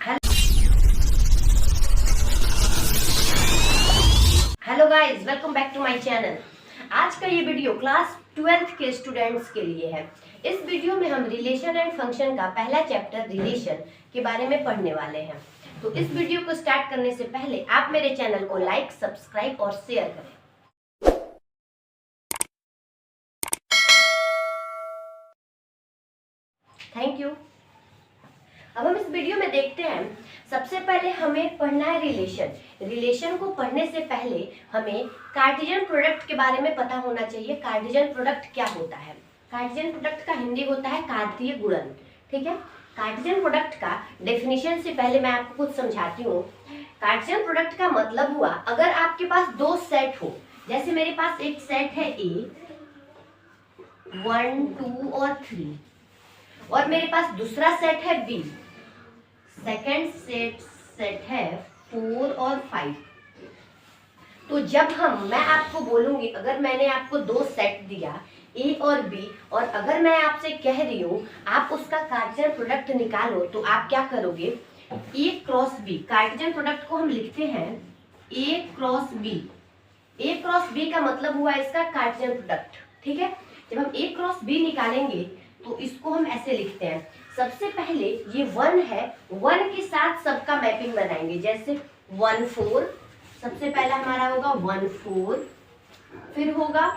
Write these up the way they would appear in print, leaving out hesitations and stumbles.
Hello guys, welcome back to my channel. आज का ये वीडियो क्लास 12th के स्टूडेंट्स के लिए है। इस वीडियो में हम रिलेशन एंड फंक्शन का पहला चैप्टर रिलेशन के बारे में पढ़ने वाले हैं। तो इस वीडियो को स्टार्ट करने से पहले आप मेरे चैनल को लाइक, सब्सक्राइब और शेयर करें। Thank you. अब हम इस वीडियो में देखते हैं, सबसे पहले हमें पढ़ना है रिलेशन। रिलेशन को पढ़ने से पहले हमें कार्टेशियन प्रोडक्ट के बारे में पता होना चाहिए। कार्टेशियन प्रोडक्ट क्या होता है? कार्टेशियन प्रोडक्ट का हिंदी होता है कार्तीय गुणन। ठीक है, कार्टेशियन प्रोडक्ट का डेफिनेशन से पहले मैं आपको कुछ समझाती हूँ। कार्टेशियन प्रोडक्ट का मतलब हुआ, अगर आपके पास दो सेट हो, जैसे मेरे पास एक सेट है ए 1, 2 और 3, और मेरे पास दूसरा सेट है बी, सेकेंड सेट है 4 और 5। तो जब मैं आपको बोलूंगी, अगर मैंने आपको दो सेट दिया ए और बी, और अगर मैं आपसे कह रही हूँ आप उसका कार्टेशियन प्रोडक्ट निकालो, तो आप क्या करोगे? ए क्रॉस बी। कार्टेशियन प्रोडक्ट को हम लिखते हैं ए क्रॉस बी। ए क्रॉस बी का मतलब हुआ इसका कार्टेशियन प्रोडक्ट। ठीक है, जब हम ए क्रॉस बी निकालेंगे तो इसको हम ऐसे लिखते हैं। सबसे पहले ये 1 है, 1 के साथ सबका मैपिंग बनाएंगे। जैसे 1 4, सबसे पहला हमारा होगा 1 4, फिर होगा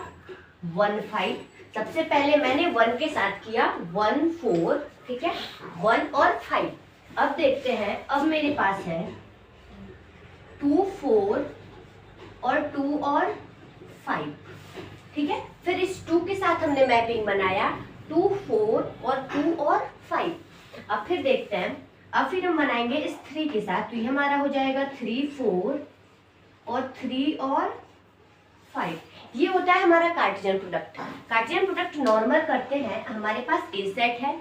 1 5। सबसे पहले मैंने 1 के साथ किया 1 4, ठीक है, 1 और 5। अब देखते हैं, अब मेरे पास है 2 4 और 2 और 5। ठीक है, फिर इस 2 के साथ हमने मैपिंग बनाया 2 4 और 2 और 5। अब फिर देखते हैं, अब फिर हम बनाएंगे इस 3 के साथ, तो ये हमारा हो जाएगा 3 4 और 3 और 5। ये होता है हमारा Cartesian product. Cartesian product normal करते हैं, हमारे पास ए सेट है,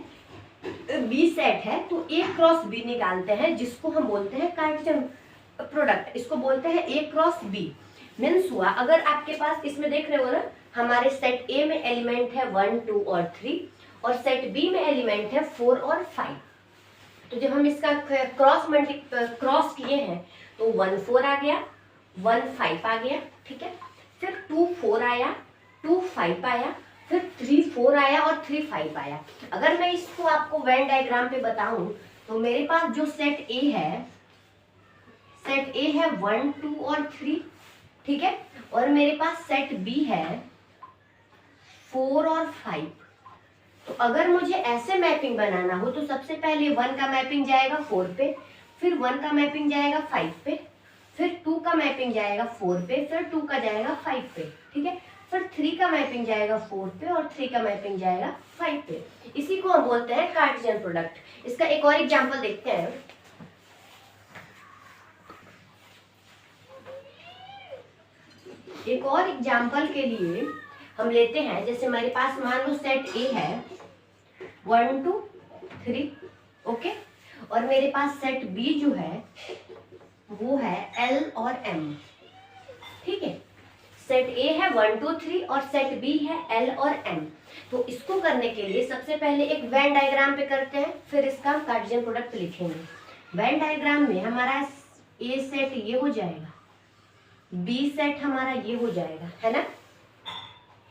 बी सेट है, तो ए क्रॉस बी निकालते हैं, जिसको हम बोलते हैं कार्टेशियन प्रोडक्ट। इसको बोलते हैं ए क्रॉस बी। मीन्स हुआ, अगर आपके पास इसमें देख रहे हो ना, हमारे सेट ए में एलिमेंट है 1 2 और 3, और सेट बी में एलिमेंट है 4 और 5। तो जब हम इसका क्रॉस किए हैं तो 1 4 आ गया, 1 5 आ गया, ठीक है, फिर 2 4 आया, 2 5 आया, फिर 3 4 आया और 3 5 आया। अगर मैं इसको आपको वेन डायग्राम पे बताऊं, तो मेरे पास जो सेट ए है 1 2 और 3, ठीक है, और मेरे पास सेट बी है 4 और 5। तो अगर मुझे ऐसे मैपिंग बनाना हो, तो सबसे पहले 1 का मैपिंग जाएगा 4 पे, फिर 1 का मैपिंग जाएगा 5 पे, फिर 2 का मैपिंग जाएगा 4 पे, फिर 2 का जाएगा 5 पे, ठीक है, फिर 3 का मैपिंग जाएगा 4 पे, और 3 का मैपिंग जाएगा 5 पे। इसी को हम बोलते हैं कार्टेशियन प्रोडक्ट। इसका एक और एग्जांपल देखते हैं। एक और एग्जांपल के लिए हम लेते हैं, जैसे मेरे पास मान लो सेट ए है 1 2 3, ओके, और मेरे पास सेट बी जो है वो है एल और एम। ठीक है, सेट ए है 1 2 3 और सेट बी है एल और एम। तो इसको करने के लिए सबसे पहले एक वेन डायग्राम पे करते हैं, फिर इसका कार्टेशियन प्रोडक्ट लिखेंगे। वेन डायग्राम में हमारा ए सेट ये हो जाएगा, बी सेट हमारा ये हो जाएगा, है ना।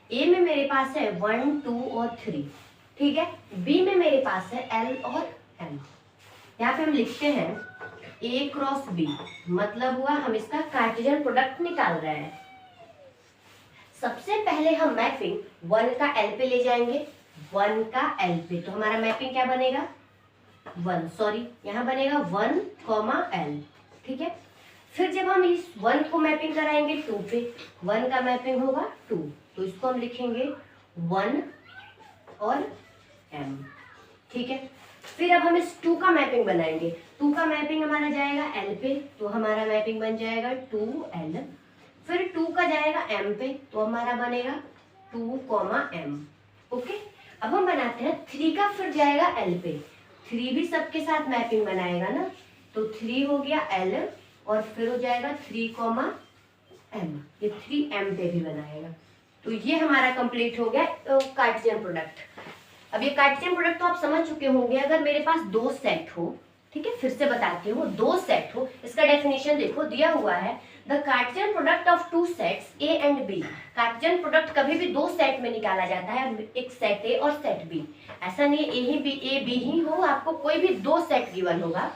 ए में मेरे पास है 1 2 और 3, ठीक है, बी में मेरे पास है एल और एम। यहाँ पे हम लिखते हैं ए क्रॉस बी, मतलब हुआ हम इसका कार्टेशियन प्रोडक्ट निकाल रहे हैं। सबसे पहले हम मैपिंग 1 का एल पे ले जाएंगे, 1 का एल पे, तो हमारा मैपिंग क्या बनेगा 1, सॉरी यहाँ बनेगा 1 एल, ठीक है। फिर जब हम इस 1 को मैपिंग कराएंगे 2 पे, 1 का मैपिंग होगा 2, तो इसको हम लिखेंगे 1 और m, ठीक है। फिर अब हम इस 2 का मैपिंग बनाएंगे, 2 का मैपिंग हमारा जाएगा l पे, तो हमारा मैपिंग बन जाएगा 2l। फिर 2 का जाएगा m पे, तो हमारा बनेगा 2m, ओके। अब हम बनाते हैं 3 का, फिर जाएगा l पे, 3 भी सबके साथ मैपिंग बनाएगा ना, तो 3 हो गया l, और फिर हो जाएगा 3m, ये 3m पे भी बनाएगा। तो ये हमारा कंप्लीट हो गया कार्टेशियन प्रोडक्ट। अब ये कार्टेशियन प्रोडक्ट तो आप समझ चुके होंगे। अगर मेरे पास दो सेट हो, ठीक है, फिर से बताती हूँ, दो सेट हो, इसका डेफिनेशन देखो दिया हुआ है, the cartesian product of two sets A and B. Cartesian product कभी भी दो सेट में निकाला जाता है, एक सेट ए और सेट बी। ऐसा नहीं ए ही बी, ए बी ही हो, आपको कोई भी दो सेट गिवन होगा।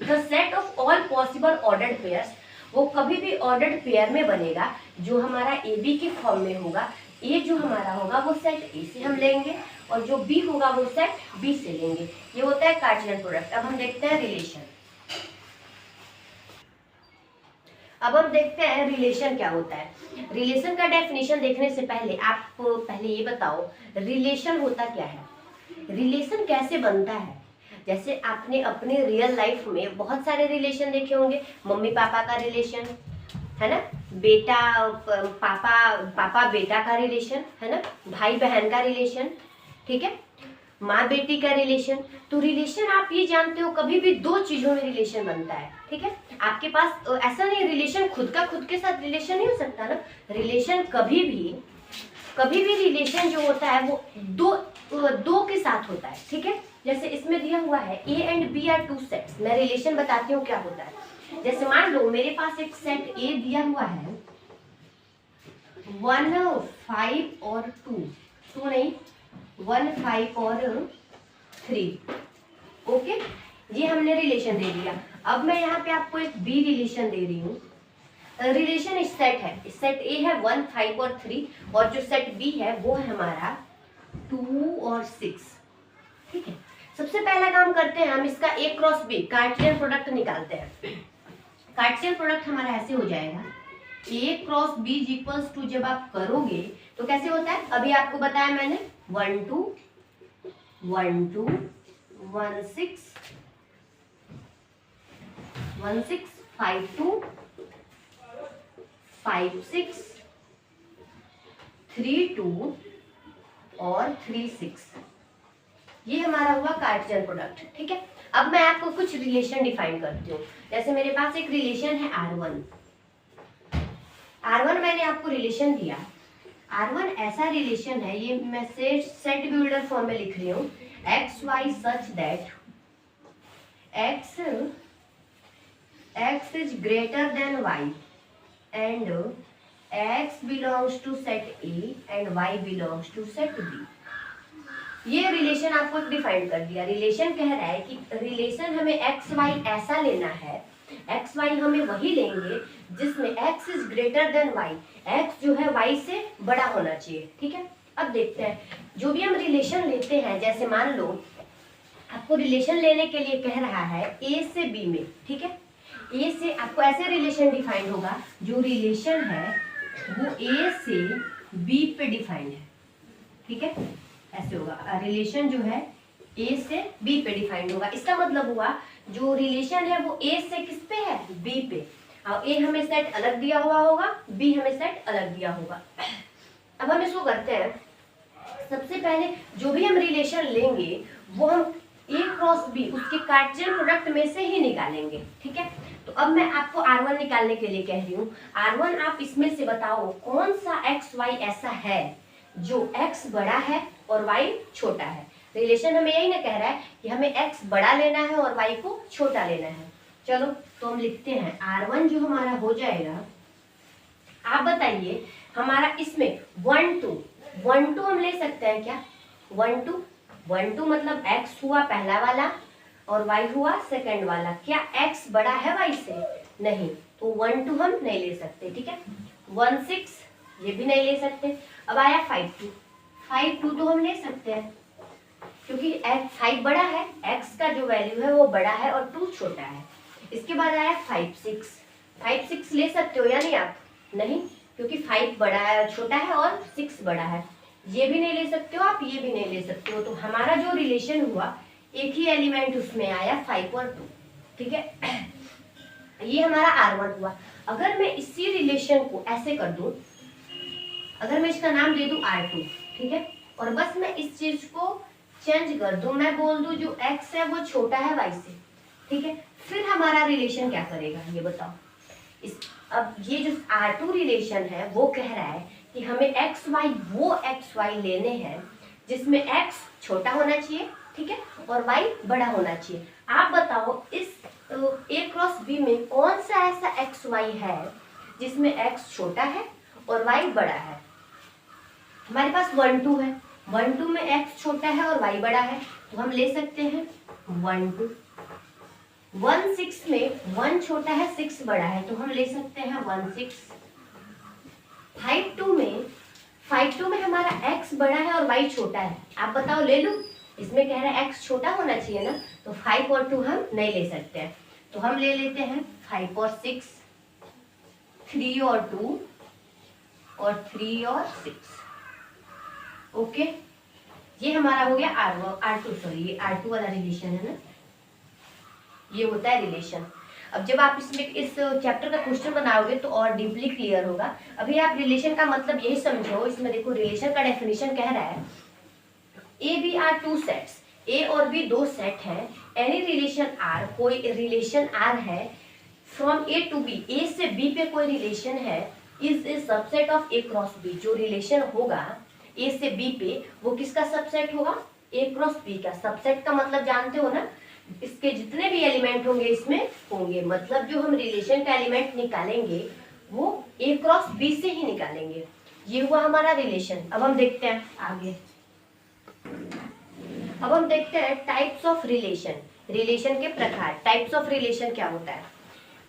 The set of all possible ordered pairs, वो कभी भी ऑर्डर्ड पेयर में बनेगा जो हमारा ए बी के फॉर्म में होगा। ए जो हमारा होगा वो सेट ए से हम लेंगे और जो बी होगा वो सेट बी से लेंगे। ये होता है कार्टेशियन प्रोडक्ट। अब हम देखते हैं रिलेशन। अब हम देखते हैं रिलेशन क्या होता है। रिलेशन का डेफिनेशन देखने से पहले आप पहले ये बताओ रिलेशन होता क्या है, रिलेशन कैसे बनता है। जैसे आपने अपने रियल लाइफ में बहुत सारे रिलेशन देखे होंगे, मम्मी पापा का रिलेशन है ना, बेटा पापा बेटा का रिलेशन है ना, भाई बहन का रिलेशन, ठीक है, माँ बेटी का रिलेशन। तो रिलेशन आप ये जानते हो कभी भी दो चीजों में रिलेशन बनता है, ठीक है। आपके पास ऐसा नहीं रिलेशन खुद के साथ रिलेशन नहीं हो सकता ना, रिलेशन कभी भी रिलेशन जो होता है वो दो के साथ होता है, ठीक है। जैसे इसमें दिया हुआ है A and B are two sets, मैं रिलेशन बताती हूँ क्या होता है। जैसे मान लो मेरे पास एक सेट ए दिया हुआ है 1 5 और 2 नहीं 1 5 और 3, ओके, ये हमने रिलेशन दे दिया। अब मैं यहाँ पे आपको एक बी रिलेशन दे रही हूँ। रिलेशन इस सेट है, इस सेट ए है 1 5 और 3 और जो सेट बी है वो है हमारा 2 और 6, ठीक है। सबसे पहला काम करते हैं हम इसका ए क्रॉस बी कार्टेशियन प्रोडक्ट निकालते हैं। कार्टेशियन प्रोडक्ट हमारा ऐसे हो जाएगा ए क्रॉस बी इक्वल्स टू, जब आप करोगे तो कैसे होता है, अभी आपको बताया मैंने 1 2 1 2 1 6 1 6 5 2 5 6 3 2 और 3 6, ये हमारा हुआ कार्टेशियन प्रोडक्ट, ठीक है। अब मैं आपको कुछ रिलेशन डिफाइन करती हूँ। जैसे मेरे पास एक रिलेशन है R1 मैंने आपको रिलेशन दिया। R1 ऐसा रिलेशन है, ये मैं सेट बिल्डर फॉर्म में लिख रही हूँ, x y such that x is greater than y and x belongs to set A and y belongs to set B। ये रिलेशन आपको डिफाइन कर दिया। रिलेशन कह रहा है कि रिलेशन हमें एक्स वाई ऐसा लेना है, एक्स वाई हमें वही लेंगे जिसमें x is greater than y, x जो है वाई से बड़ा होना चाहिए, ठीक है। अब देखते हैं जो भी हम रिलेशन लेते हैं, जैसे मान लो आपको रिलेशन लेने के लिए कह रहा है ए से बी में, ठीक है। ए से आपको ऐसे रिलेशन डिफाइन होगा, जो रिलेशन है वो ए से बी पे डिफाइंड है, ठीक है, ऐसे होगा। रिलेशन जो है ए से बी पे डिफाइंड होगा। इसका मतलब हुआ जो रिलेशन है वो ए से किस पे है, बी पे। और ए हमें सेट अलग दिया हुआ होगा, बी हमें सेट अलग दिया होगा। अब हम इसको करते हैं, सबसे पहले जो भी हम रिलेशन लेंगे वो हम ए क्रॉस बी उसके कार्टेशियन प्रोडक्ट में से ही निकालेंगे, ठीक है। तो अब मैं आपको R1 निकालने के लिए कह रही हूँ। R1 आप इसमें से बताओ कौन सा एक्स वाई ऐसा है जो x बड़ा है और y छोटा है। रिलेशन हमें यही ना कह रहा है कि हमें x बड़ा लेना है और y को छोटा लेना है। चलो तो हम लिखते हैं R1 जो हमारा हो जाएगा, आप बताइए हमारा इसमें 1 2 हम ले सकते हैं क्या, 1 2 मतलब x हुआ पहला वाला और y हुआ सेकंड वाला। क्या x बड़ा है y से, नहीं, तो 1 2 हम नहीं ले सकते, ठीक है। 1 6 ये भी नहीं ले सकते। अब आया 5 2 तो हम ले सकते हैं क्योंकि 5 बड़ा है, x का जो वैल्यू है वो बड़ा है और 2 छोटा है। इसके बाद आया 5 6 ले सकते हो या नहीं आप, नहीं, क्योंकि 5 बड़ा है छोटा है और 6 बड़ा है। ये भी नहीं ले सकते हो आप, ये भी नहीं ले सकते हो। तो हमारा जो रिलेशन हुआ एक ही एलिमेंट उसमें आया 5 और 2, ठीक है। ये हमारा R1 हुआ। अगर मैं इसी रिलेशन को ऐसे कर दूं, अगर मैं इसका नाम दे दूं R2, ठीक है, और बस मैं इस चीज को चेंज कर दूं, मैं बोल दूं जो x है वो छोटा है y से, ठीक है, फिर हमारा रिलेशन क्या करेगा ये बताओ। अब ये जो R2 रिलेशन है वो कह रहा है कि हमें वो एक्स वाई लेने हैं जिसमें x छोटा होना चाहिए ठीक है, और y बड़ा होना चाहिए। आप बताओ इस a क्रॉस b में कौन सा ऐसा एक्स वाई है जिसमें x छोटा है और y बड़ा है? हमारे पास 1 2 है, 1 2 में x छोटा है और y बड़ा है, तो हम ले सकते हैं 1 2। 1 6 में 1 छोटा है 6 बड़ा है, तो हम ले सकते हैं 1 6। 5 2 में हमारा x बड़ा है और y छोटा है, आप बताओ ले लूं? इसमें कह रहा है x छोटा होना चाहिए ना, तो 5 और 2 हम नहीं ले सकते हैं, तो हम ले लेते हैं 5 और 6, 3 और 2 और 3 और 6। ओके, ये हमारा हो गया R2, सॉरी ये R2 वाला रिलेशन है ना, ये होता है रिलेशन। अब जब आप इसमें इस चैप्टर का क्वेश्चन बनाओगे तो और डीपली क्लियर होगा। अभी आप रिलेशन का मतलब यही समझो। इसमें देखो रिलेशन का डेफिनेशन कह रहा है A B are two sets, A और बी दो सेट है। एनी रिलेशन आर, कोई रिलेशन आर है from A to B, A से बी पे कोई रिलेशन है, is a subset of A cross B. जो रिलेशन होगा ए से बी पे वो किसका सबसेट होगा? ए क्रॉस बी का। सबसेट का मतलब जानते हो ना, इसके जितने भी एलिमेंट होंगे इसमें होंगे, मतलब जो हम रिलेशन का एलिमेंट निकालेंगे वो ए क्रॉस बी से ही निकालेंगे। ये हुआ हमारा रिलेशन। अब हम देखते हैं आगे, अब हम देखते हैं टाइप्स ऑफ रिलेशन, रिलेशन के प्रकार। टाइप्स ऑफ रिलेशन क्या होता है?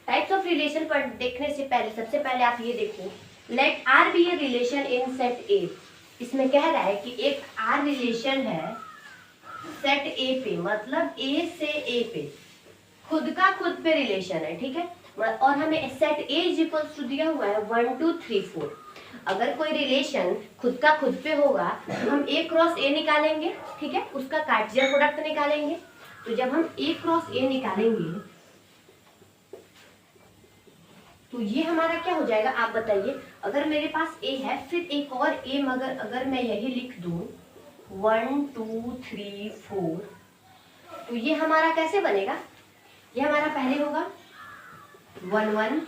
टाइप्स ऑफ रिलेशन पर देखने से पहले सबसे पहले आप ये देखो, let R be a relation in set A. इसमें कह रहा है कि एक आर रिलेशन है सेट ए पे, मतलब ए से ए पे खुद का खुद पे रिलेशन है, ठीक है। और हमें set A is equals to दिया हुआ है 1 2 3 4। अगर कोई रिलेशन खुद का खुद पे होगा तो हम ए क्रॉस ए निकालेंगे, ठीक है, उसका कार्टेशियन प्रोडक्ट निकालेंगे। तो जब हम ए क्रॉस ए निकालेंगे तो ये हमारा क्या हो जाएगा आप बताइए। अगर मेरे पास ए है, फिर एक और ए, मगर अगर मैं यही लिख दूं 1 2 3 4, तो ये हमारा कैसे बनेगा? ये हमारा पहले होगा 1 1,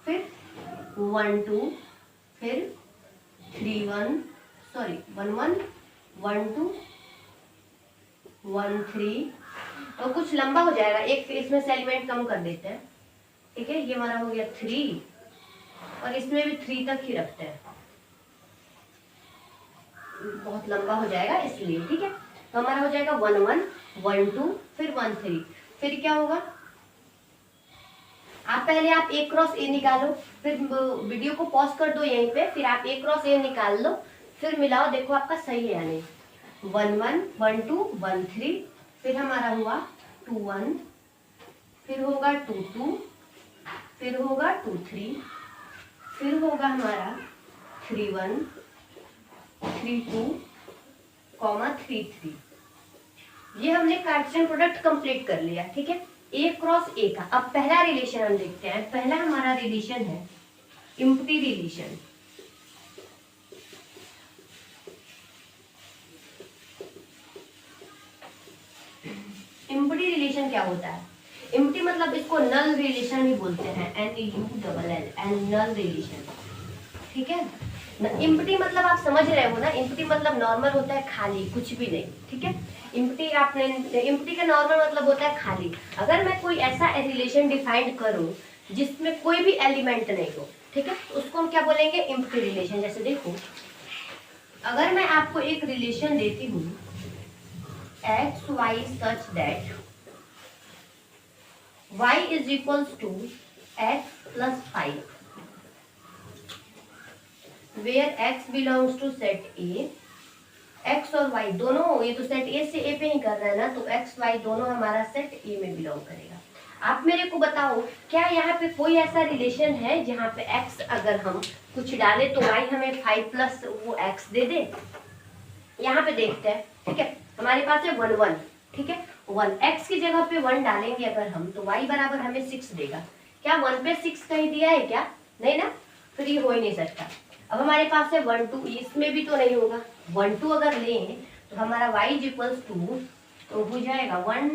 फिर 1 2, फिर 3 1, सॉरी 1 1 1 2 1 3, तो कुछ लंबा हो जाएगा, एक इसमें से एलिमेंट कम कर देते हैं, ठीक है। ये हमारा हो गया 3 और इसमें भी 3 तक ही रखते हैं, बहुत लंबा हो जाएगा इसलिए, ठीक है। तो हमारा हो जाएगा 1 1 1 2, फिर 1 3, फिर क्या होगा? आप पहले आप ए क्रॉस ए निकालो, फिर वीडियो को पॉज कर दो यहीं पे, फिर आप ए क्रॉस ए निकाल लो, फिर मिलाओ, देखो आपका सही है या नहीं। 1 1 1 2 1 3, फिर हमारा हुआ 2 1, फिर होगा 2 2, फिर होगा 2 3, फिर होगा हमारा 3 1 3 2, 3 3। ये हमने कार्टेशियन प्रोडक्ट कंप्लीट कर लिया, ठीक है, ए क्रॉस ए का। अब पहला रिलेशन हम देखते हैं। पहला हमारा रिलेशन है एम्प्टी रिलेशन। एम्प्टी रिलेशन क्या होता है? एम्प्टी मतलब इसको नल रिलेशन भी बोलते हैं, NULL, नल रिलेशन, ठीक है। एम्प्टी मतलब आप समझ रहे हो ना, एम्प्टी मतलब नॉर्मल होता है खाली, कुछ भी नहीं, ठीक है। एम्प्टी आपने, एम्प्टी का नॉर्मल मतलब होता है खाली। अगर मैं कोई ऐसा रिलेशन डिफाइन करूं जिसमें कोई भी एलिमेंट नहीं हो, ठीक है, तो उसको हम क्या बोलेंगे? Empty relation. जैसे देखो, अगर मैं आपको एक रिलेशन देती हूँ x y such that y is equals to x plus 5, where x belongs to set A, x और y दोनों, ये तो सेट A से A पे ही कर रहा है ना, तो x y दोनों हमारा सेट A में बिलोंग करेगा। आप मेरे को बताओ, क्या यहाँ पे कोई ऐसा रिलेशन है जहाँ पे x अगर हम कुछ डाले तो y हमें 5 प्लस वो x दे दे? यहाँ पे देखते हैं, ठीक है। हमारे पास है 1 1, ठीक है, 1 x की जगह पे 1 डालेंगे अगर हम, तो y बराबर हमें 6 देगा। क्या 1 पे 6 कहीं दिया है क्या? नहीं ना, फिर ये हो ही नहीं सकता। अब हमारे पास है 1 2, इसमें भी तो नहीं होगा। 1 2 अगर लें तो हमारा y इज इक्वल्स टू, तो हो जाएगा 1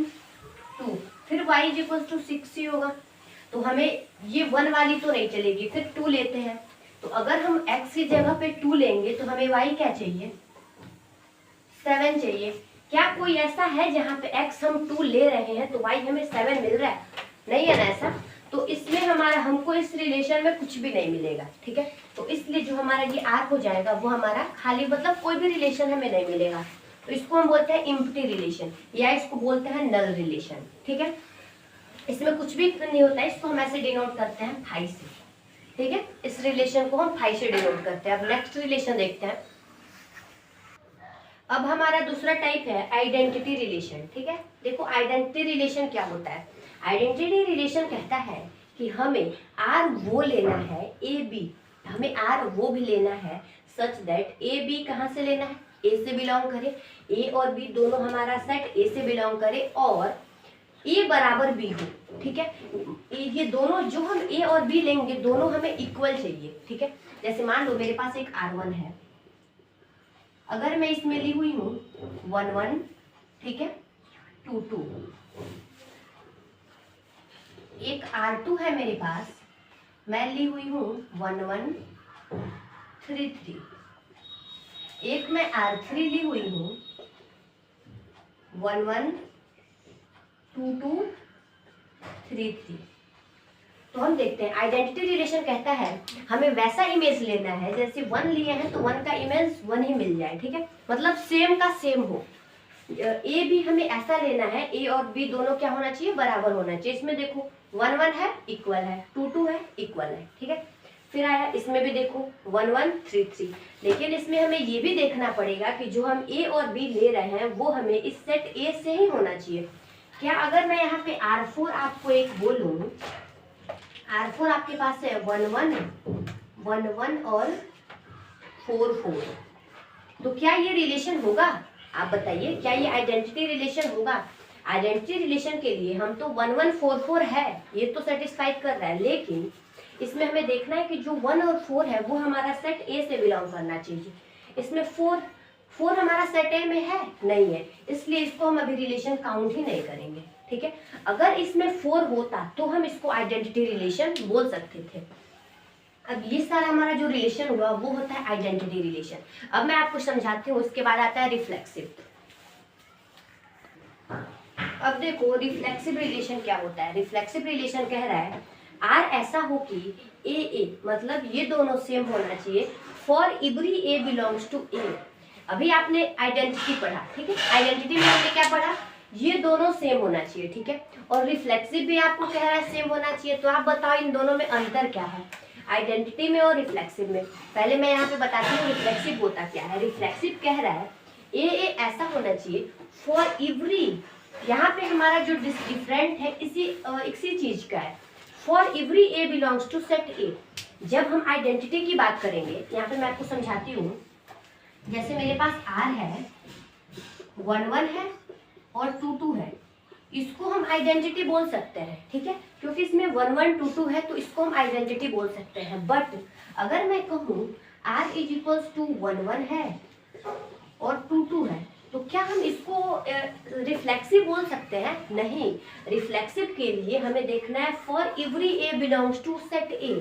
2, फिर y इज इक्वल्स टू 6 ही होगा। तो हमें ये 1 वाली तो नहीं चलेगी, फिर 2 लेते हैं। तो अगर हम x की जगह पे 2 लेंगे तो हमें y क्या चाहिए? 7 चाहिए। क्या कोई ऐसा है जहाँ पे x हम 2 ले रहे हैं तो y हमें 7 मिल रहा है? नहीं है ना ऐसा। तो इसमें हमारा हमको इस रिलेशन में कुछ भी नहीं मिलेगा, ठीक है। तो इसलिए जो हमारा ये r हो जाएगा वो हमारा खाली, मतलब कोई भी रिलेशन हमें नहीं मिलेगा। तो इसको हम बोलते हैं इम्प्टी रिलेशन, या इसको बोलते हैं नल रिलेशन, ठीक है। इसमें कुछ भी नहीं होता है, इसको हम ऐसे डिनोट करते हैं फाई से, ठीक है। इस रिलेशन को हम फाई से डिनोट करते हैं। अब नेक्स्ट रिलेशन देखते हैं। अब हमारा दूसरा टाइप है आइडेंटिटी रिलेशन, ठीक है। देखो आइडेंटिटी रिलेशन क्या होता है। आइडेंटिटी रिलेशन कहता है कि हमें आर वो लेना है, ए बी, हमें आर वो भी लेना है सच दैट ए बी कहाँ से लेना है, ए से बिलोंग करे, ए और बी दोनों हमारा सेट ए से बिलोंग करे और ए बराबर बी हो, ठीक है। ये दोनों जो हम ए और बी लेंगे दोनों हमें इक्वल चाहिए, ठीक है। जैसे मान लो मेरे पास एक R1 है, अगर मैं इसमें ली हुई हूँ 1 1, ठीक है, 2 2, एक R2 है मेरे पास, मैं ली हुई हूँ 1 1 3 3, एक मैं R3 ली हुई हूँ 1 1 2 2 3 3। तो हम देखते हैं आइडेंटिटी रिलेशन कहता है हमें वैसा इमेज लेना है, जैसे 1 लिए हैं तो 1 का इमेज 1 ही मिल जाए, ठीक है, मतलब सेम का सेम हो। ए भी हमें ऐसा लेना है, ए और बी दोनों क्या होना चाहिए, बराबर होना चाहिए। इसमें देखो 1 1 है इक्वल है, 2 2 है इक्वल है, ठीक है। फिर आया इसमें भी देखो 1 1 3 3, लेकिन इसमें हमें ये भी देखना पड़ेगा कि जो हम ए और बी ले रहे हैं वो हमें इस सेट ए से ही होना चाहिए। क्या अगर मैं यहाँ पे R4 आपको एक बोलूं, R4 आपके पास है 1 1 1 1 और 4 4, तो क्या ये रिलेशन होगा? आप बताइए, क्या ये आइडेंटिटी रिलेशन होगा? आइडेंटिटी रिलेशन के लिए हम तो 1 1 4 4 है, ये तो सेटिस्फाई कर रहा है, लेकिन इसमें हमें देखना है कि जो 1 और 4 है वो हमारा सेट ए से बिलोंग करना चाहिए। इसमें 4 हमारा सेट ए में है नहीं है, इसलिए इसको हम अभी रिलेशन काउंट ही नहीं करेंगे, ठीक है। अगर इसमें 4 होता तो हम इसको आइडेंटिटी रिलेशन बोल सकते थे। अब ये सारा हमारा जो रिलेशन हुआ वो होता है आइडेंटिटी रिलेशन। अब मैं आपको समझाती हूँ, उसके बाद आता है रिफ्लेक्सिव। अब देखो रिफ्लेक्सिव रिलेशन क्या होता है। रिफ्लेक्सिव रिलेशन कह रहा है आर ऐसा हो कि ए मतलब ये दोनों सेम होना चाहिए for every a belongs to A. अभी आपने आइडेंटिटी पढ़ा, ठीक है, आइडेंटिटी में हमने क्या पढ़ा, ये दोनों सेम होना चाहिए, ठीक है। और रिफ्लेक्सिव भी आपको कह रहा है सेम होना चाहिए, तो आप बताओ इन दोनों में अंतर क्या है, आइडेंटिटी में और रिफ्लेक्सिव में। पहले मैं यहाँ पे बताती हूँ रिफ्लेक्सिव होता क्या है। रिफ्लेक्सिव कह रहा है ए ऐसा होना चाहिए फॉर एवरी, यहाँ पे हमारा जो डिफरेंट है इसी चीज का है, for every a belongs to set A. जब हम आइडेंटिटी की बात करेंगे, यहाँ पे मैं आपको समझाती हूँ, जैसे मेरे पास आर है 1 1 है और 2 2 है, इसको हम आइडेंटिटी बोल सकते हैं, ठीक है, क्योंकि इसमें 1 1 2 2 है तो इसको हम आइडेंटिटी बोल सकते हैं। बट अगर मैं कहूँ r इज इक्वल्स टू 1 1 है और 2 2 है, तो क्या हम इसको रिफ्लेक्सिव बोल सकते हैं? नहीं, रिफ्लेक्सिव के लिए हमें देखना है for every a belongs to set A,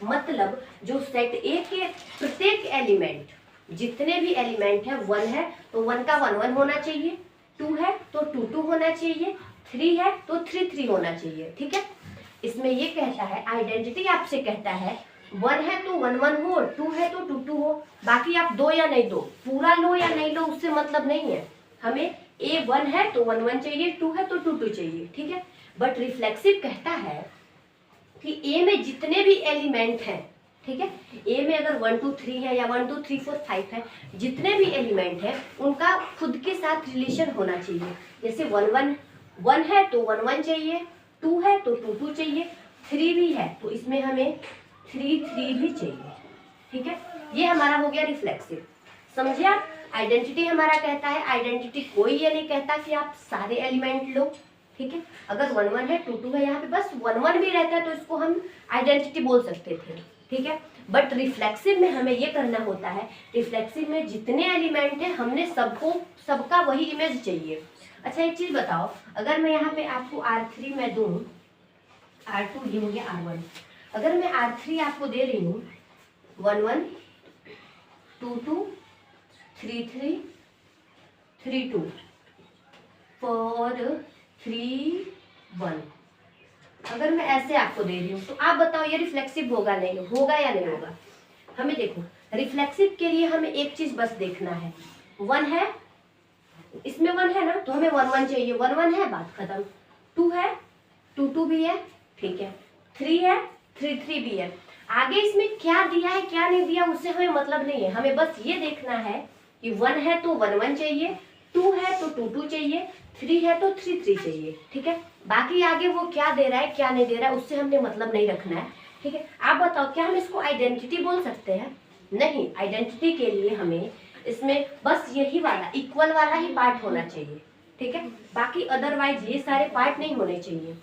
मतलब जो सेट ए के प्रत्येक एलिमेंट, जितने भी एलिमेंट है 1 है तो 1 का 1 1 होना चाहिए, 2 है तो 2 2 होना चाहिए, 3 है तो 3 3 होना चाहिए, ठीक है। इसमें ये कहता है आइडेंटिटी आपसे कहता है 1 है तो 1 1 हो, 2 है तो 2 2 हो, बाकी आप दो या नहीं दो, पूरा लो या नहीं लो उससे मतलब नहीं है, हमें ए 1 है तो 1 1 चाहिए, 2 है तो 2 2 चाहिए, ठीक है। बट रिफ्लेक्सिव कहता है कि ए में जितने भी एलिमेंट हैं, ठीक है, ए में अगर 1 2 3 है या 1 2 3 4 5 है, जितने भी एलिमेंट हैं उनका खुद के साथ रिलेशन होना चाहिए। जैसे 1 है तो 1 1 चाहिए, 2 है तो 2 2 चाहिए, 3 भी है तो इसमें हमें 3 3 भी चाहिए, ठीक है। ये हमारा हो गया रिफ्लेक्सिव, समझे आप। आइडेंटिटी हमारा कहता है, आइडेंटिटी कोई ये नहीं कहता कि आप सारे एलिमेंट लो, ठीक है। अगर 1 1 है 2 2 है, यहाँ पे बस 1 1 भी रहता है तो इसको हम आइडेंटिटी बोल सकते थे, ठीक है। बट रिफ्लेक्सिव में हमें ये करना होता है, रिफ्लेक्सिव में जितने एलिमेंट हैं हमने सबका वही इमेज चाहिए। अच्छा एक चीज बताओ, अगर मैं यहाँ पे आपको R3 में दूं, R2 ये हो गया R1, अगर मैं R3 आपको दे रही हूँ 1 1 2 2 3 3 3 2, 4 3 1। अगर मैं ऐसे आपको दे रही हूँ तो आप बताओ ये रिफ्लेक्सिव होगा नहीं होगा या नहीं होगा? हमें देखो रिफ्लेक्सिव के लिए हमें एक चीज बस देखना है, 1 है, इसमें 1 है ना, तो हमें 1 1 चाहिए, 1 1 है, बात खत्म। 2 है, 2 2 भी है, ठीक है। 3 है, 3 3 भी है। आगे इसमें क्या दिया है क्या नहीं दिया उससे हमें मतलब नहीं है, हमें बस ये देखना है कि 1 है तो 1 1 चाहिए, 2 है तो 2 2 चाहिए, 3 है तो 3 3 चाहिए, ठीक है। बाकी आगे वो क्या दे रहा है क्या नहीं दे रहा है उससे हमने मतलब नहीं रखना है, ठीक है। आप बताओ क्या हम इसको आइडेंटिटी बोल सकते हैं? नहीं, आइडेंटिटी के लिए हमें इसमें बस यही वाला इक्वल वाला ही पार्ट होना चाहिए, ठीक है। बाकी अदरवाइज ये सारे पार्ट नहीं होने चाहिए।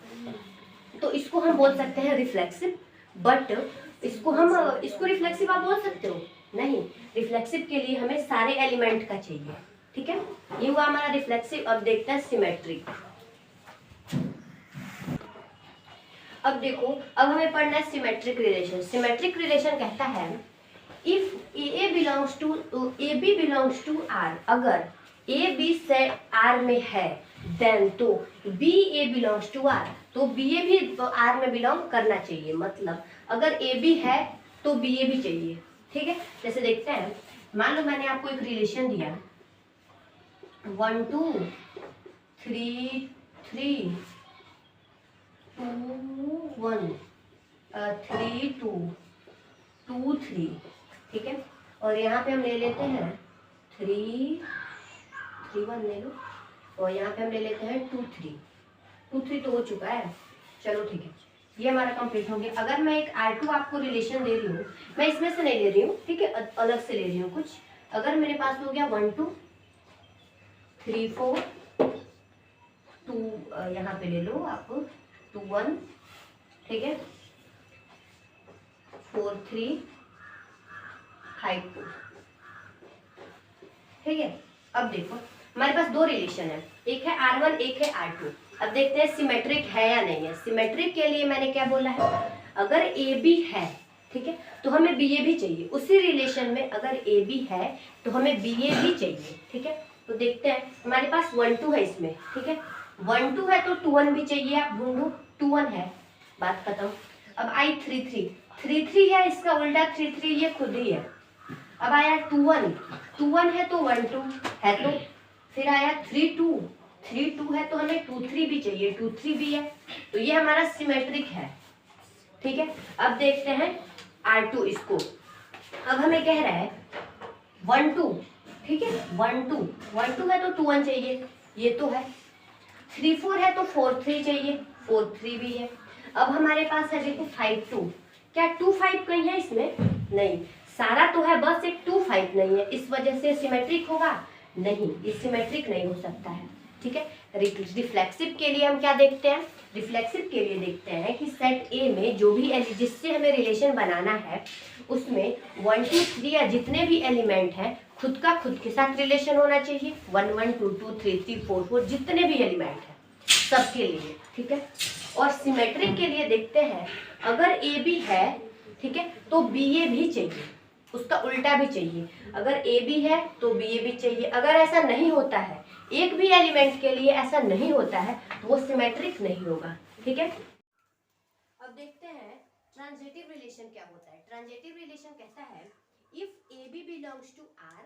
तो इसको हम बोल सकते हैं रिफ्लेक्सिव, बट इसको रिफ्लेक्सिव आप बोल सकते हो? नहीं, रिफ्लेक्सिव के लिए हमें सारे एलिमेंट का चाहिए, ठीक है। ये हुआ हमारा रिफ्लेक्सिव। अब देखते हैं सिमेट्रिक। अब देखो, अब हमें पढ़ना है सिमेट्रिक रिलेशन। सिमेट्रिक रिलेशन कहता है if a belongs to a b belongs to R, अगर ए बी सेट आर में है देन तो b a belongs to R, तो बी ए भी आर में बिलोंग करना चाहिए। मतलब अगर ए बी है तो बी ए भी चाहिए, ठीक है। जैसे देखते हैं, मान लो मैंने आपको एक रिलेशन दिया 1 2 3 3 2 1 3 2 2 3, ठीक है। और यहाँ पे हम ले लेते हैं 3 3 1 ले लो, और यहाँ पे हम ले लेते हैं 2 3 2 3 तो हो चुका है, चलो ठीक है, ये हमारा कंप्लीट हो गया। अगर मैं एक R2 आपको रिलेशन दे रही हूँ, मैं इसमें से नहीं ले रही हूँ, ठीक है, अलग से ले रही हूँ कुछ। अगर मेरे पास हो गया 1 2 3 4 2, यहाँ पे ले लो आप 2 1, ठीक है, 4 3 5 2, ठीक है। अब देखो हमारे पास दो रिलेशन है, एक है R1 एक है R2। अब देखते हैं सिमेट्रिक है या नहीं है। सिमेट्रिक के लिए मैंने क्या बोला है, अगर ए बी है, ठीक है, तो हमें बी ए भी चाहिए। उसी रिलेशन में अगर ए बी है तो हमें बी ए भी चाहिए, ठीक है। तो देखते हैं, हमारे पास 1 2 है इसमें, ठीक है, 1 2 है तो 2 1 भी चाहिए, आप ढूंढो, 2 1 है, बात खत्म। अब आई 3 3 3 3 है, इसका उल्टा 3 3 ये खुद ही है। अब आया 2 1 है तो 1 2 है, तो फिर आया 3 2 है तो हमें 2 3 भी चाहिए, 2 3 भी है, तो ये हमारा सिमेट्रिक है, ठीक है। अब देखते हैं R2 इसको। अब हमें कह रहा है 1 2, ठीक है, 1 2 है तो 2 1 चाहिए, ये तो है। 3 4 है तो 4 3 चाहिए, 4 3 भी है। अब हमारे पास है देखो 5 2, क्या 2 5 कहीं है इसमें? नहीं, सारा तो है, बस एक 2 5 नहीं है, इस वजह से सिमेट्रिक होगा नहीं, ये सिमेट्रिक नहीं हो सकता है, ठीक है। रिफ्लेक्सिव के लिए हम क्या देखते हैं, रिफ्लेक्सिव के लिए देखते हैं कि सेट ए में जो भी जिससे हमें रिलेशन बनाना है उसमें 1 2 3 या जितने भी एलिमेंट हैं खुद का खुद के साथ रिलेशन होना चाहिए। 1 1 2 2 3 3 4 4 जितने भी एलिमेंट हैं सबके लिए, ठीक है। और सिमेट्रिक के लिए देखते हैं, अगर ए बी है, ठीक है, तो बी ए भी चाहिए, उसका उल्टा भी चाहिए। अगर ए बी है तो बी ए भी चाहिए। अगर ऐसा नहीं होता है, एक भी एलिमेंट के लिए ऐसा नहीं होता है तो वो सिमेट्रिक नहीं होगा, ठीक है। अब देखते हैं ट्रांजिटिव रिलेशन क्या होता है। ट्रांजिटिव रिलेशन कहता है if a b belongs to R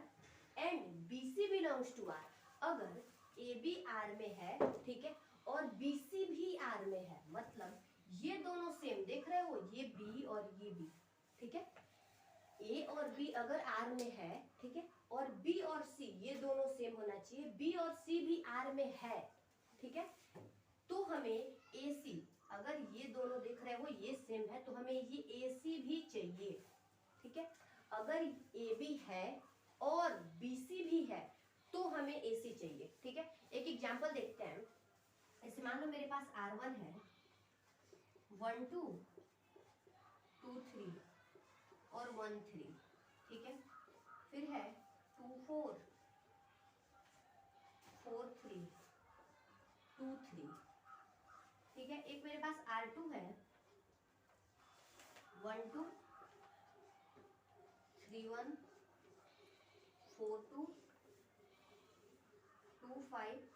and b c belongs to R, अगर ए बी आर में है, ठीक है, और बी सी भी आर में है, मतलब ये दोनों सेम, देख रहे हो, ये बी और ये बी, ठीक है, ए और बी अगर आर में है, ठीक है, और बी और सी ये दोनों सेम होना चाहिए, बी और सी भी आर में है, ठीक है, तो हमें ए सी, अगर ये दोनों देख रहे हो ये सेम है तो हमें ये ए सी भी चाहिए, ठीक है। अगर ए बी है और बी सी भी है तो हमें ए सी चाहिए, ठीक है। एक एग्जांपल देखते हैं, ऐसे मान लो मेरे पास R1 है 1 2 2 3 और 1 3, ठीक है, फिर है 2 4 4 3 2 3, ठीक है। एक मेरे पास R2 है 1 2 3 1 4 2 2 5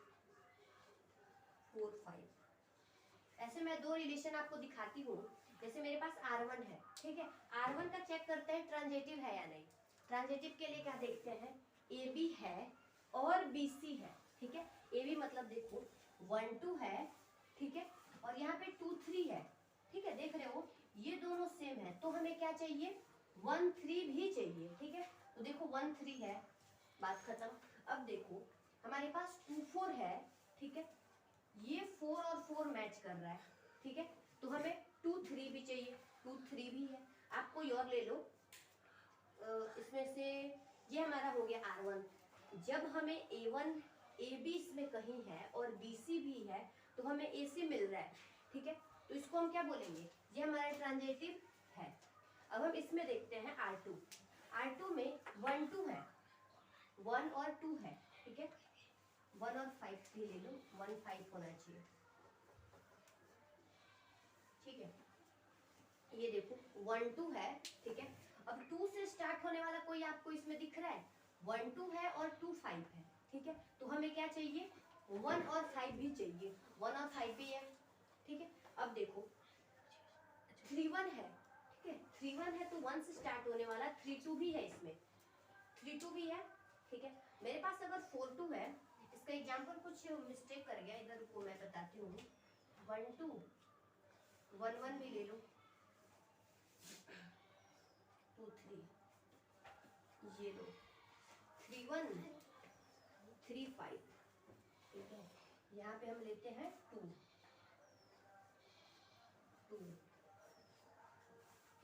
ऐसे मैं दो रिलेशन आपको दिखाती हूँ। जैसे मेरे पास R1 है, ठीक है, R1 का चेक करते हैं ट्रांजिटिव है या नहीं। ट्रांजिटिव के लिए क्या देखते हैं, AB है और BC है, ठीक है। AB मतलब देखो 1 2 है, ठीक है, और यहाँ पे 2 3 है, ठीक है, देख रहे हो ये दोनों सेम है, तो हमें क्या चाहिए 1 3 भी चाहिए, ठीक है। तो देखो 1 3 है, बात खत्म। अब देखो हमारे पास 2 4 है, ठीक है, ये 4 और 4 मैच कर रहा है, ठीक है, तो हमें 2 3 भी चाहिए, 2 3 भी है। आप कोई और ले लो, इसमें से ये हमारा हो गया R1। जब हमें A1 AB इसमें कहीं है और BC भी है तो हमें AC मिल रहा है, ठीक है, तो इसको हम क्या बोलेंगे, ये हमारा ट्रांजिटिव है। अब हम इसमें देखते हैं R2। R2 में 1 2 है, 1 और 2 है, ठीक है, 1 और 5 भी ले लो, 1 5 होना चाहिए, ठीक है। ये देखो 1 2 है, ठीक है। अब 2 से स्टार्ट होने वाला कोई आपको इसमें दिख रहा है, 1 2 है और 2 5 है, ठीक है, तो हमें क्या चाहिए 1 और 5 भी चाहिए, 1 और 5 भी है, ठीक है। अब देखो 3 1 है, ठीक है, 3 1 है तो 1 से स्टार्ट होने वाला 3 2 भी है, इसमें 3 2 भी है, ठीक है। मेरे पास अगर 4 2 है, इसका एग्जाम्पल कुछ मिस्टेक कर गया इधर को, मैं बताती हूँ। 1 2 1 1 भी ले लो, 2 3 ये लो, 3 1 3 5, ठीक है। यहाँ पे हम लेते हैं 2 2,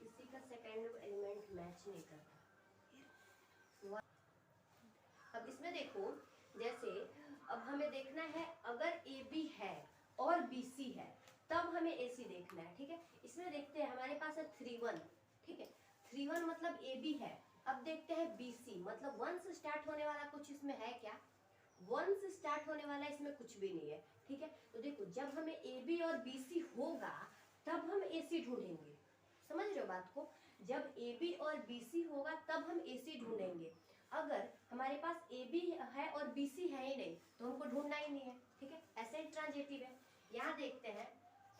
किसी का सेकेंड एलिमेंट मैच नहीं करता। अब इसमें देखो, जैसे अब हमें देखना है अगर AB है और BC है तब हमें AC देखना है, ठीक है। इसमें देखते हैं हमारे पास है 3 1, ठीक है, 3 1 मतलब AB है। अब देखते हैं BC मतलब 1 से स्टार्ट होने वाला कुछ इसमें है क्या, 1 से स्टार्ट होने वाला इसमें कुछ भी नहीं है, ठीक है। तो देखो जब हमें AB और BC होगा तब हम AC ढूंढेंगे, समझ रहे हो बात को, जब AB और BC होगा तब हम AC ढूंढेंगे। अगर हमारे पास AB है और BC है ही नहीं तो हमको ढूंढना ही नहीं है, ठीक है, ऐसे ही ट्रांजिटिव है। यहाँ देखते हैं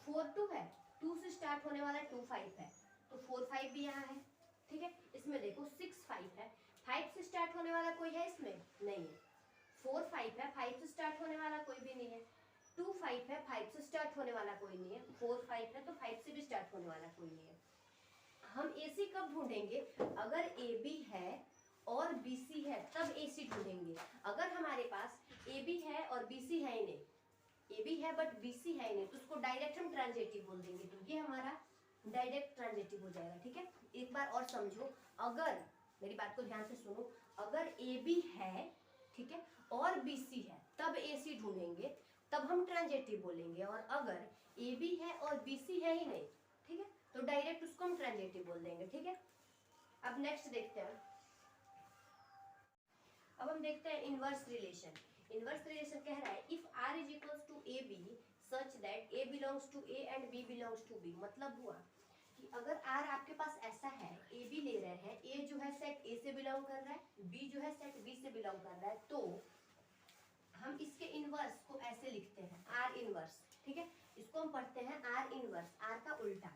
4 2 है, 2 से स्टार्ट होने वाला 2 5 है, तो 4 5 भी यहाँ है, ठीक है। इसमें देखो 6 5 है, 5 से स्टार्ट होने वाला कोई है इसमें नहीं है, 4 5 है, 5 से स्टार्ट होने वाला कोई भी नहीं है, 2 5 है, 5 से स्टार्ट होने वाला कोई नहीं है, 4 5 है तो 5 से भी स्टार्ट होने वाला कोई नहीं है। हम AC कब ढूंढेंगे, अगर AB है और BC है तब AC ढूंढेंगे। अगर हमारे पास AB है और BC है ही नहीं, AB है बट BC है ही नहीं, तो उसको डायरेक्ट हम ट्रांजिटिव बोल देंगे, तो ये हमारा डायरेक्ट ट्रांजिटिव हो जाएगा, ठीक है। एक बार और समझो, अगर मेरी बात को ध्यान से सुनो, अगर AB है, ठीक है, और BC है तब AC ढूंढेंगे, तब हम ट्रांजिटिव बोलेंगे, और अगर AB है और BC है ही नहीं, ठीक है, तो डायरेक्ट उसको हम ट्रांजिटिव बोल देंगे, ठीक है। अब नेक्स्ट देखते हैं, अब हम देखते हैं इनवर्स रिलेशन। इनवर्स रिलेशन कह रहा है if R is equals to AB such that A belongs to A and B belongs to B, मतलब हुआ कि अगर R आपके पास ऐसा है, AB ले रहे हैं, A जो है सेट A से बिलोंग कर रहा है, B जो है सेट B से बिलोंग कर रहा है, तो हम इसके इनवर्स को ऐसे लिखते हैं R इनवर्स, ठीक है। इसको हम पढ़ते हैं R इनवर्स, R का उल्टा।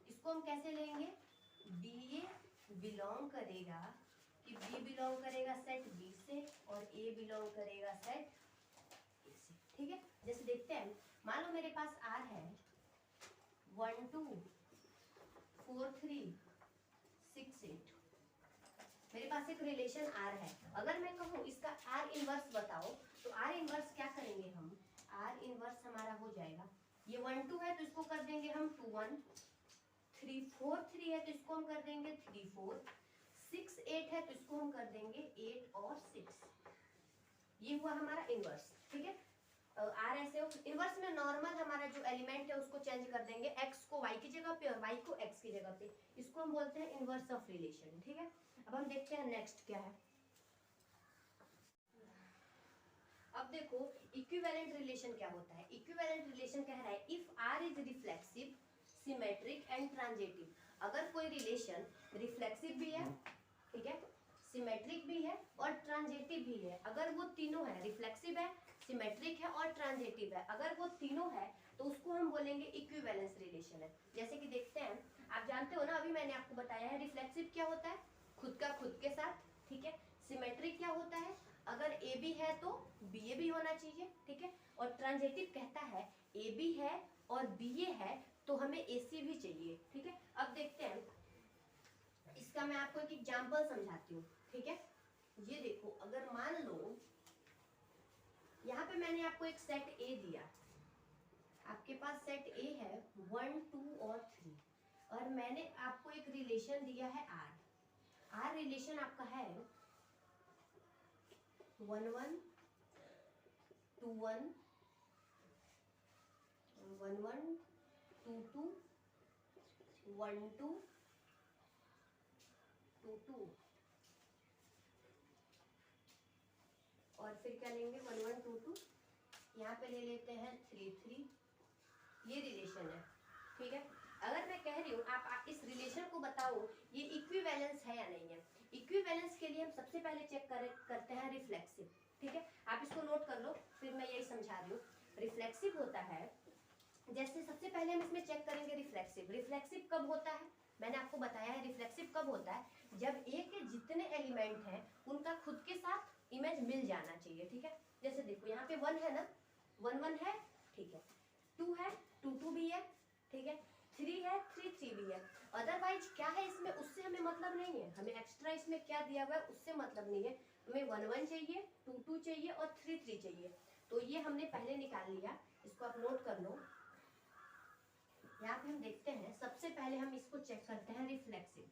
इसको हम कैसे लेंगे, BA बिलोंग करेगा कि B बिलोंग करेगा सेट B से और A बिलोंग करेगा सेट A से, ठीक है। जैसे देखते हैं, मान लो मेरे पास R है 1 2 4 3 6 8, मेरे पास एक रिलेशन R है। अगर मैं कहूँ इसका R इनवर्स बताओ, तो R इनवर्स क्या करेंगे हम, R इनवर्स हमारा हो जाएगा, ये 1 2 है तो इसको कर देंगे हम 2 1, 3 4 3 है तो इसको हम कर देंगे 3 4, 6 8 है तो इसको हम कर देंगे 8 और 6, ये हुआ हमारा इनवर्स, ठीक है। R ऐसे इनवर्स में नॉर्मल हमारा जो एलिमेंट है उसको चेंज कर देंगे, x को y की जगह पे और y को x की जगह पे, इसको हम बोलते हैं इनवर्स ऑफ रिलेशन, ठीक है। अब हम देखते हैं नेक्स्ट क्या है। अब देखो इक्विवेलेंट रिलेशन क्या होता है। इक्विवेलेंट रिलेशन कह रहा है if R is reflexive symmetric and transitive, अगर कोई रिलेशन रिफ्लेक्सिव भी है, ठीक है, सिमेट्रिक भी है और ट्रांजिटिव भी है, अगर वो तीनों है, रिफ्लेक्सिव है, सिमेट्रिक है और ट्रांजिटिव है। अगर वो तीनों है तो उसको हम बोलेंगे इक्विवेलेंस रिलेशन है। जैसे कि देखते हैं, आप जानते हो ना, अभी मैंने आपको बताया है रिफ्लेक्सिव क्या होता है, खुद का खुद के साथ, ठीक है। सिमेट्रिक क्या होता है, अगर ए बी है तो बी ए भी होना चाहिए, ठीक है। और ट्रांजिटिव कहता है ए बी है और बी ए है तो हमें ए सी भी चाहिए, ठीक है। अब देखते हैं, इसका मैं आपको एक एग्जाम्पल समझाती हूँ, ठीक है। ये देखो, अगर मान लो यहाँ पे मैंने आपको एक सेट ए दिया, आपके पास सेट ए है 1 2 और 3, और मैंने आपको एक रिलेशन दिया है आर। आर रिलेशन आपका है 1 1 2 1 1 1 2 2 1 2 2 2, और फिर क्या लेंगे 1 1 2 2, यहाँ पे ले लेते हैं 3 3। ये रिलेशन है, ठीक है। अगर मैं कह रही हूँ आप इस रिलेशन को बताओ ये इक्विवेलेंस है या नहीं है। इक्विवेलेंस के लिए हम सबसे पहले चेक करते हैं रिफ्लेक्सिव, ठीक है। आप इसको नोट कर लो, फिर मैं यही समझा रही हूँ। रिफ्लेक्सिव होता है, जैसे सबसे पहले हम इसमें चेक करेंगे रिफ्लेक्सिव। रिफ्लेक्सिव कब होता है, मैंने आपको बताया है रिफ्लेक्सिव कब होता है, जब ए के जितने एलिमेंट हैं उनका खुद के साथ इमेज मिल जाना चाहिए, ठीक है। जैसे देखो यहाँ पे 1 है ना, 1 1 है, ठीक है। 2 है, 2 2 भी है, ठीक है। 3 है, 3 3 भी है। अदरवाइज क्या है इसमें, उससे हमें मतलब नहीं है, हमें एक्स्ट्रा इसमें क्या दिया हुआ है उससे मतलब नहीं है। हमें 1 1 चाहिए, 2 2 चाहिए और 3 3 चाहिए। तो ये हमने पहले निकाल लिया, इसको आप नोट कर लो। यहाँ पे हम देखते हैं, सबसे पहले हम इसको चेक करते हैं रिफ्लेक्सिव।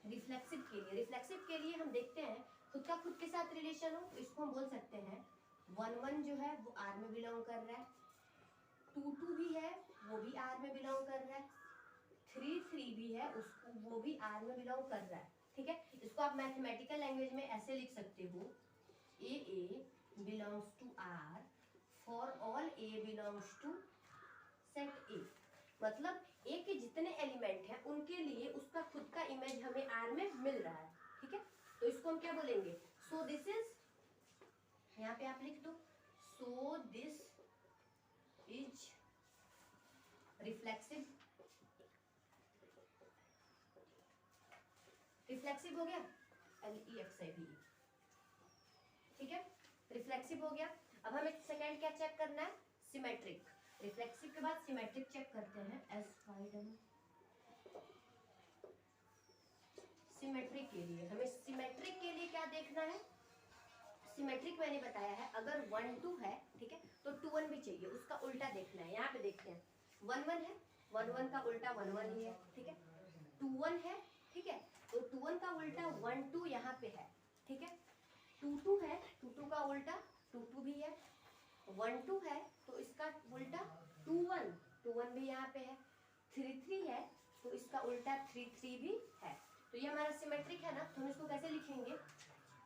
रिफ्लेक्सिव के लिए हम देखते हैं खुद का खुद के साथ रिलेशन हो, इसको हम बोल सकते हैं 1 1 जो है वो आर में बिलोंग कर रहा है, 2 2 भी है वो भी आर में बिलोंग कर रहा है, 3 3 भी है उसको वो भी आर में बिलोंग कर रहा है, ठीक है। इसको आप मैथमेटिकल लैंग्वेज में ऐसे लिख सकते हो, a belongs to R for all a belongs to set A. मतलब ए के जितने एलिमेंट हैं उनके लिए उसका खुद का इमेज हमें आर में मिल रहा है, ठीक है। तो इसको हम क्या बोलेंगे, सो दिस इज, यहाँ पे आप लिख दो, so this is reflexive. Reflexive हो गया, LEXIV, ठीक है। रिफ्लेक्सिव हो गया। अब हमें सेकंड क्या चेक करना है, सिमेट्रिक। रिफ्लेक्सिव के बाद सिमेट्रिक चेक करते हैं, सिमेट्रिक के लिए हमें क्या देखना है, सिमेट्रिक मैंने बताया है अगर 1 2 है, ठीक है, तो 2 1 भी चाहिए, उसका उल्टा देखना है। यहाँ पे देखते हैं 1 1 है, 1 1 का उल्टा 1 1 ही है, ठीक है। 2 1 है, ठीक है, तो 2 1 का उल्टा 1 2 यहाँ पे है, ठीक है। 2 2 है, 2 2 का उल्टा 2 2 भी है। 1 2 है तो इसका उल्टा 2 1, 2 1 भी यहाँ पे है। 3 3 है तो इसका उल्टा 3 3 भी है। तो ये हमारा सिमेट्रिक है ना, तो हम इसको कैसे लिखेंगे,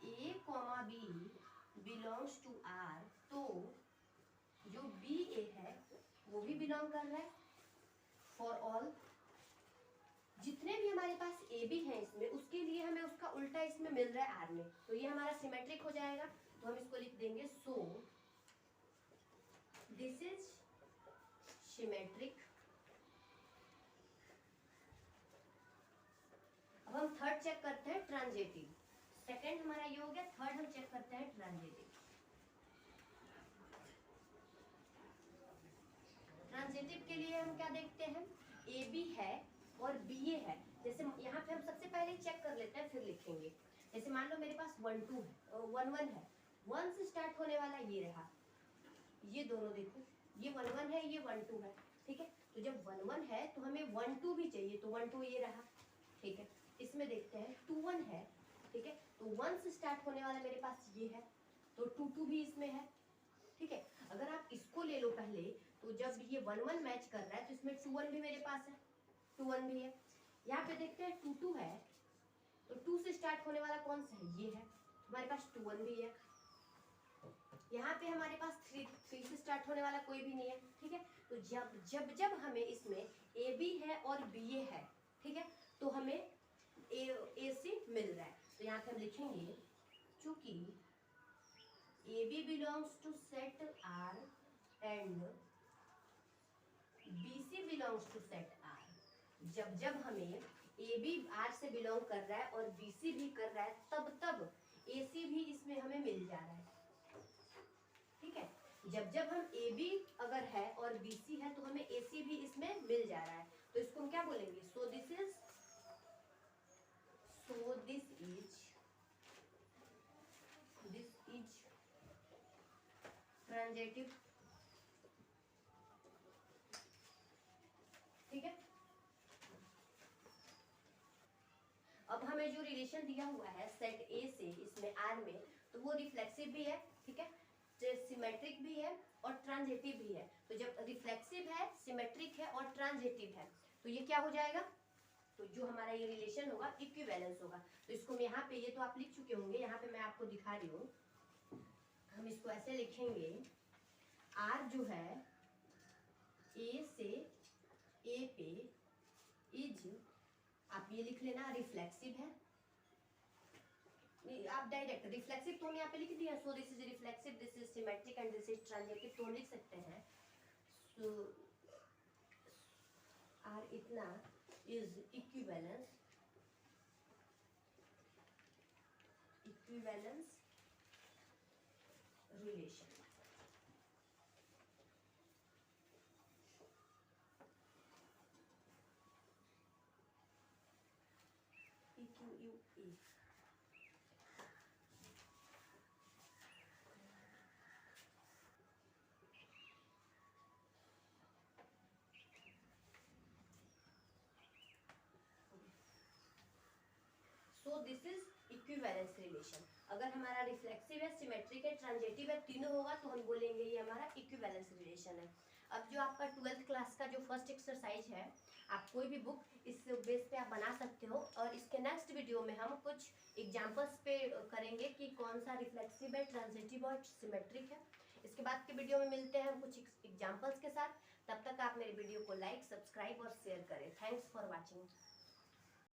A, B belongs to R, तो जो बी ए है वो भी बिलोंग कर रहा है फॉर ऑल, जितने भी हमारे पास ए बी है इसमें उसके लिए हमें उसका उल्टा इसमें मिल रहा है आर में, तो ये हमारा सिमेट्रिक हो जाएगा। तो हम इसको लिख देंगे, सो दिस इज सिमेट्रिक। अब हम थर्ड चेक करते हैं, ट्रांजिटिव। सेकंड हमारा ये हो गया, थर्ड हम चेक करते हैं ट्रांजिटिव। ट्रांजिटिव के लिए हम क्या देखते हैं, ए बी है और बी ए है। जैसे यहाँ पे हम सबसे पहले चेक कर लेते हैं फिर लिखेंगे। जैसे मान लो मेरे पास 1 2 है, 1 1 है, 1 से स्टार्ट होने वाला ये रहा, ये दोनों देखो, ये 1 1 है, ये 1 2 है, ठीक है। तो जब 1 1 है तो हमें 1 2 भी चाहिए, तो 1 2 ये रहा, ठीक है। इसमें देखते हैं 2 1 है, ठीक है, तो 1 से स्टार्ट होने वाला मेरे पास ये है, तो 2 2 भी इसमें है, ठीक है। अगर आप इसको ले लो पहले, तो जब ये 1 1 मैच कर रहा है तो इसमें 2 1 भी मेरे पास है, 2 1 भी है। यहाँ पे देखते हैं 2 2 है, तो 2 से स्टार्ट होने वाला कौन सा है, ये है, हमारे पास 2 1 भी है। यहाँ पे हमारे पास 3 से स्टार्ट होने वाला कोई भी नहीं है, ठीक है। तो जब जब जब हमें इसमें ए बी है और बी ए है, ठीक है, तो हमें ए सी मिल रहा है। तो यहाँ पे हम लिखेंगे चूंकि a b belongs to set R and b c belongs to set R, जब जब हमें ए बी आर से बिलोंग कर रहा है और बी सी भी कर रहा है तब तब ए सी भी इसमें हमें मिल जा रहा है। ठीक है, जब जब हम ए बी अगर है और बी सी है तो हमें ए सी भी इसमें मिल जा रहा है, तो इसको हम क्या बोलेंगे, सो दिस इज ट्रांजिटिव। ठीक है, अब हमें जो रिलेशन दिया हुआ है सेट ए से इसमें आर में, तो वो रिफ्लेक्सिव भी है, ठीक है, सिमेट्रिक भी है और ट्रांजिटिव भी है। तो जब रिफ्लेक्सिव है, सिमेट्रिक है और ट्रांजिटिव है तो ये क्या हो जाएगा, तो जो हमारा ये रिलेशन होगा इक्विवेलेंस होगा। तो इसको मैं यहाँ पे, ये तो आप लिख चुके होंगे, यहाँ पे मैं आपको दिखा रही हूँ। हम इसको ऐसे लिखेंगे, आर जो है ए से ए पे इज, आप ये लिख लेना रिफ्लेक्सिव है, आप डायरेक्ट रिफ्लेक्सिव टोन यहाँ पे लिख दिया, so this is reflexive, this is symmetric and this is transitive tone लिख सकते हैं। सो आर इतना is equivalence relation. EQUE so this is equivalence relation. अगर हमारा रिफ्लेक्सिव है, सिमेट्रिक है, ट्रांजिटिव है, तीनों होगा तो हम बोलेंगे ये हमारा इक्विवेलेंस रिलेशन है। अब जो आपका 12th क्लास का जो फर्स्ट एक्सरसाइज है, आप कोई भी बुक इस बेस पे आप बना सकते हो, और इसके नेक्स्ट वीडियो में हम कुछ एग्जांपल्स पे करेंगे कि कौन सा रिफ्लेक्सिव है, ट्रांजिटिव और सिमेट्रिक है। इसके बाद के वीडियो में मिलते हैं हम कुछ एग्जांपल्स के साथ। तब तक आप मेरे वीडियो को लाइक, सब्सक्राइब और शेयर करें। Thanks for watching.